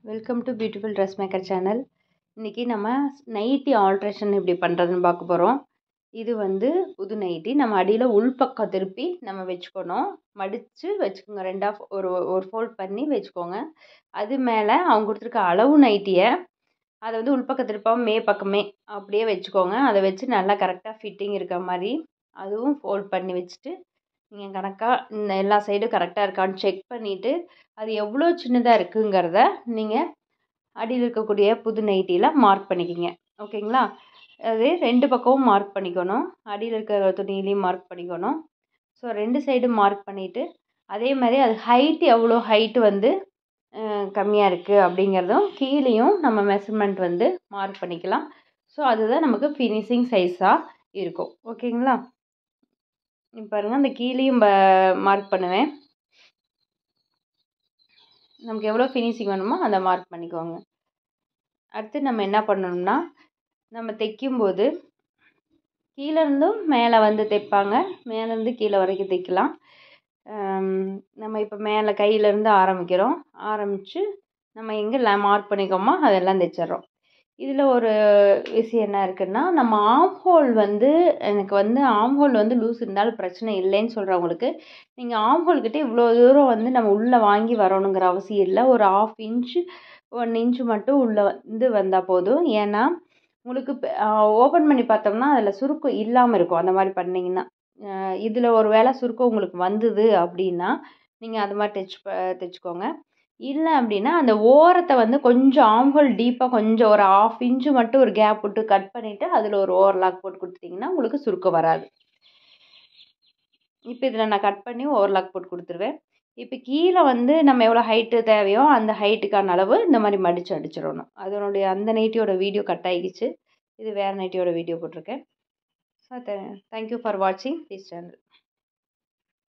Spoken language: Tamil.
Welcome to beautiful dress maker channel. இன்றைக்கி நம்ம நைட்டி ஆல்ட்ரேஷன் எப்படி பண்ணுறதுன்னு பார்க்க போகிறோம். இது வந்து புது நைட்டி. நம்ம அடியில் உள்பக்கம் திருப்பி நம்ம வச்சுக்கணும். மடித்து வச்சுக்கோங்க. ரெண்டாக ஒரு ஃபோல்ட் பண்ணி வச்சுக்கோங்க. அது மேலே அவங்க கொடுத்துருக்க அளவு நைட்டியை அதை வந்து உள்பக்கம் திருப்பாமல் மே பக்கமே அப்படியே வச்சுக்கோங்க. அதை வச்சு நல்லா கரெக்டாக ஃபிட்டிங் இருக்க மாதிரி அதுவும் ஃபோல்ட் பண்ணி வச்சுட்டு நீங்கள் கணக்காக இந்த எல்லா சைடும் கரெக்டாக இருக்கான்னு செக் பண்ணிவிட்டு அது எவ்வளோ சின்னதாக இருக்குங்கிறத நீங்கள் அடியில் இருக்கக்கூடிய புது நைட்டியில் மார்க் பண்ணிக்கிங்க. ஓகேங்களா? அது ரெண்டு பக்கமும் மார்க் பண்ணிக்கணும். அடியில் இருக்கிற துணியிலையும் மார்க் பண்ணிக்கணும். ஸோ ரெண்டு சைடும் மார்க் பண்ணிவிட்டு அதே மாதிரி அது ஹைட்டு எவ்வளோ ஹைட்டு வந்து கம்மியாக இருக்குது அப்படிங்கிறதும் கீழேயும் நம்ம மெஷர்மெண்ட் வந்து மார்க் பண்ணிக்கலாம். ஸோ அதுதான் நமக்கு ஃபினிஷிங் சைஸாக இருக்கும். ஓகேங்களா? இப்போ பாருங்கள், அந்த கீழேயும் மார்க் பண்ணுவேன். நமக்கு எவ்வளோ ஃபினிஷிங் வேணுமோ அதை மார்க் பண்ணிக்கோங்க. அடுத்து நம்ம என்ன பண்ணணும்னா, நம்ம தைக்கும்போது கீழேருந்தும் மேலே வந்து தைப்பாங்க, மேலேருந்து கீழே வரைக்கும் தைக்கலாம். நம்ம இப்போ மேலே கையிலேருந்து ஆரம்பித்து நம்ம எங்கே மார்க் பண்ணிக்கோமோ அதெல்லாம் தைச்சிட்றோம். இதில் ஒரு விஷயம் என்ன இருக்குன்னா, நம்ம ஆம்ஹோல் வந்து எனக்கு வந்து ஆம்ஹோல் வந்து லூஸ் இருந்தாலும் பிரச்சனை இல்லைன்னு சொல்கிறவங்களுக்கு, நீங்கள் ஆம்ஹோல்கிட்ட இவ்வளோ தூரம் வந்து நம்ம உள்ளே வாங்கி வரணுங்கிற அவசியம் இல்லை. ஒரு 1/2 இன்ச்சு 1 இன்ச்சு மட்டும் உள்ளே வந்து வந்தால் போதும். ஏன்னா உங்களுக்கு ஓப்பன் பண்ணி பார்த்தோம்னா அதில் சுருக்கம் இல்லாமல் இருக்கும். அந்த மாதிரி பண்ணிங்கன்னா இதில் ஒரு வேளை சுருக்கம் உங்களுக்கு வந்தது அப்படின்னா நீங்கள் அது மாதிரி தைச்சிக்கோங்க. இல்லை அப்படின்னா அந்த ஓரத்தை வந்து கொஞ்சம் ஆம்ஹோல் டீப்பாக கொஞ்சம் ஒரு 1/2 இன்ச்சு மட்டும் ஒரு கேப் விட்டு கட் பண்ணிவிட்டு அதில் ஒரு ஓவர்லாக் போட்டு கொடுத்துட்டிங்கன்னா உங்களுக்கு சுருக்கம் வராது. இப்போ இதில் நான் கட் பண்ணி ஓவர்லாக் போட்டு கொடுத்துருவேன். இப்போ கீழே வந்து நம்ம எவ்வளோ ஹைட்டு தேவையோ அந்த ஹைட்டுக்கான அளவு இந்த மாதிரி மடித்து அடிச்சிடணும். அதனுடைய அந்த நைட்டியோட வீடியோ கட் ஆகிடுச்சு. இது வேறு நைட்டியோட வீடியோ போட்டிருக்கேன். ஸோ தேங்க்யூ ஃபார் வாட்சிங் திஸ் சேனல்.